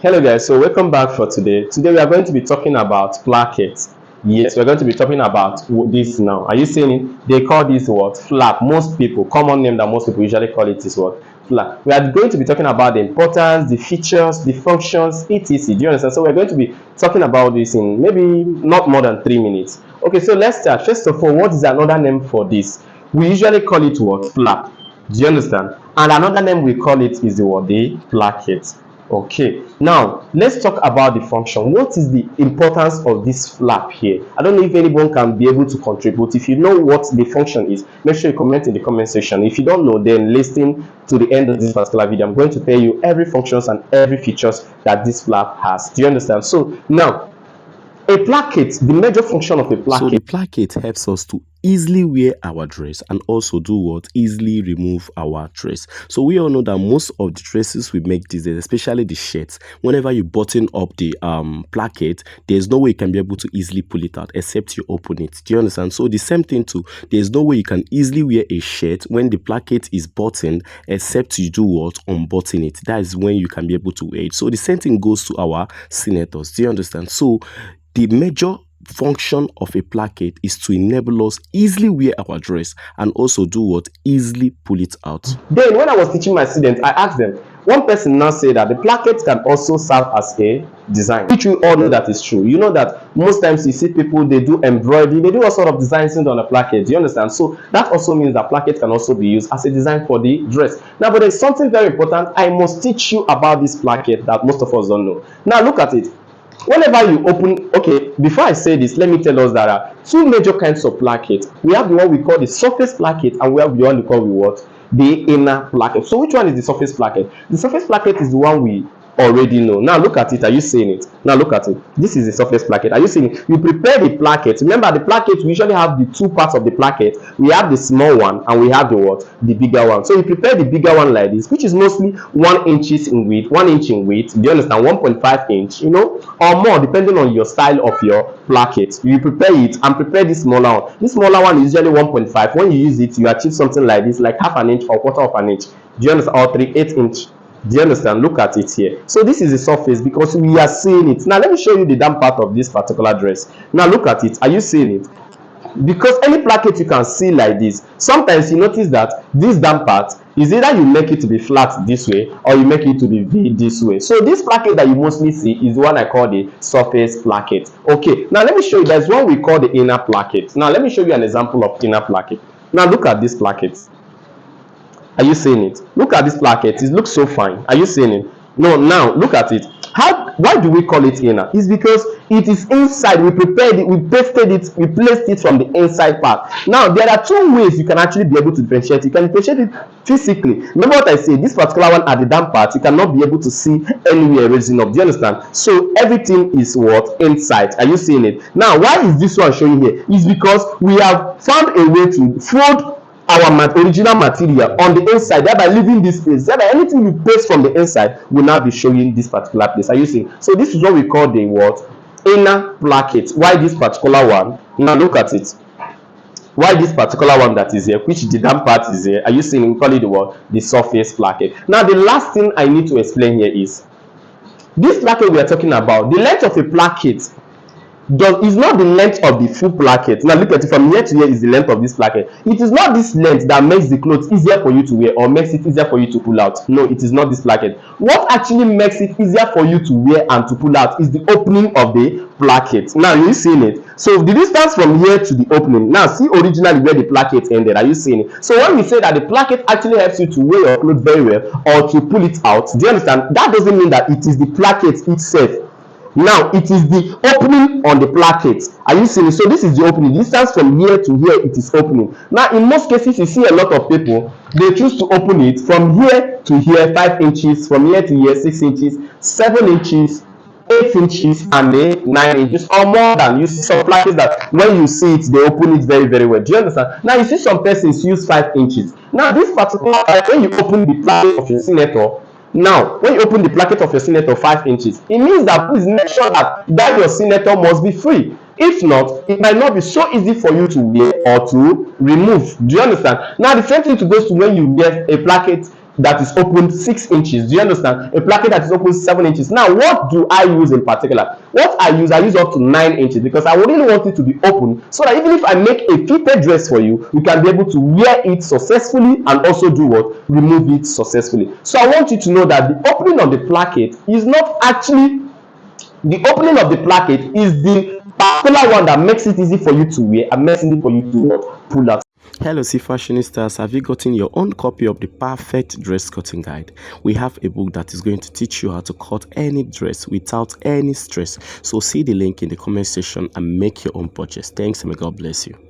Hello guys, so welcome back for today. Today we are going to be talking about plackets. Yes, we're going to be talking about this now. Are you seeing it? They call this what? Flap. Most people, common name that most people usually call it is what? Flap. We are going to be talking about the importance, the features, the functions, etc. Do you understand? So we're going to be talking about this in maybe not more than 3 minutes. Okay, so let's start. First of all, what is another name for this? We usually call it what? Flap. Do you understand? And another name we call it is the what? The placket. Okay, now let's talk about the function. What is the importance of this flap here? I don't know if anyone can be able to contribute. If you know what the function is, make sure you comment in the comment section. If you don't know, then listen to the end of this particular video. I'm going to tell you every functions and every features that this flap has. Do you understand? So now, a placket, the major function of a placket. So the placket helps us to easily wear our dress and also do what? Easily remove our dress. So we all know that most of the dresses we make these days, especially the shirts, whenever you button up the placket, there's no way you can be able to easily pull it out except you open it. Do you understand? So the same thing too, there's no way you can easily wear a shirt when the placket is buttoned except you do what? Unbutton it. That is when you can be able to wear it. So the same thing goes to our senators. Do you understand? So the major function of a placket is to enable us easily wear our dress and also do what? Easily pull it out. Then when I was teaching my students, I asked them, one person now said that the placket can also serve as a design, which we all know that is true. You know that most times you see people, they do embroidery, they do all sort of designs on a placket. Do you understand? So that also means that placket can also be used as a design for the dress. Now, but there's something very important. I must teach you about this placket that most of us don't know. Now look at it. Whenever you open, okay, before I say this, let me tell us that there are two major kinds of placket. We have the one we call the surface placket, and we have the one we call what? The inner placket. So which one is the surface placket? The surface placket is the one we already know. Now look at it. Are you seeing it? Now look at it. This is the surface placket. Are you seeing it? You prepare the placket. Remember, the placket, we usually have the two parts of the placket. We have the small one and we have the what? The bigger one. So you prepare the bigger one like this, which is mostly 1 inch in width, 1 inch in width. Do you understand? 1.5 inch, you know, or more, depending on your style of your placket. You prepare it and prepare this smaller one. This smaller one is usually 1.5. When you use it, you achieve something like this, like half an inch or quarter of an inch. Do you understand? Or 3/8 inch. Do you understand? Look at it here. So this is the surface because we are seeing it. Now let me show you the damn part of this particular dress. Now look at it. Are you seeing it? Because any placket you can see like this, sometimes you notice that this damn part is either you make it to be flat this way or you make it to be V this way. So this placket that you mostly see is the one I call the surface placket. Okay, now let me show you. There's one we call the inner placket. Now let me show you an example of inner placket. Now look at this placket. Are you seeing it? Look at this placket. It looks so fine. Are you seeing it? No, now look at it. Why do we call it inner? It's because it is inside. We prepared it, we pasted it, we placed it from the inside part. Now there are two ways you can actually be able to differentiate. You can differentiate it physically. Remember what I said, this particular one at the down part, you cannot be able to see anywhere raising up. Do you understand? So everything is what? Inside. Are you seeing it? Now why is this one showing here? It's because we have found a way to fold our original material on the inside, thereby leaving this place. Thereby anything you paste from the inside will now be showing this particular place. Are you seeing? So this is what we call the what? Inner placket. Why this particular one? Now look at it. Why this particular one that is here, which the damn part is here? Are you seeing? We call it the what? The surface placket. Now the last thing I need to explain here is this placket we are talking about. The length of a placket is not the length of the full placket. Now look at it, from here to here is the length of this placket. It is not this length that makes the clothes easier for you to wear or makes it easier for you to pull out. No, it is not this placket. What actually makes it easier for you to wear and to pull out is the opening of the placket. Now you seeing it? So the distance from here to the opening. Now see originally where the placket ended. Are you seeing it? So when we say that the placket actually helps you to wear your clothes very well or to pull it out, do you understand? That doesn't mean that it is the placket itself. Now it is the opening on the placket. Are you seeing? So this is the opening. Distance from here to here, it is opening. Now in most cases you see a lot of people, they choose to open it from here to here 5 inches, from here to here 6 inches, 7 inches, 8 inches, and then 9 inches or more than. You see some plackets that when you see it, they open it very, very well. Do you understand? Now you see some persons use 5 inches. Now this particular, when you open the placket of your senator, now when you open the placket of your senator 5 inches, it means that please make sure that your senator must be free. If not, it might not be so easy for you to wear or to remove. Do you understand? Now the same thing goes to when you get a placket that is open 6 inches. Do you understand? A placket that is open 7 inches. Now, what do I use in particular? What I use up to 9 inches because I really want it to be open so that even if I make a fitted dress for you, you can be able to wear it successfully and also do what? Remove it successfully. So I want you to know that the opening of the placket is not actually the opening of the placket is the particular one that makes it easy for you to wear and makes it easy for you to pull out. Hello, Ceefashionists. Have you gotten your own copy of the perfect dress cutting guide? We have a book that is going to teach you how to cut any dress without any stress. So see the link in the comment section and make your own purchase. Thanks and may God bless you.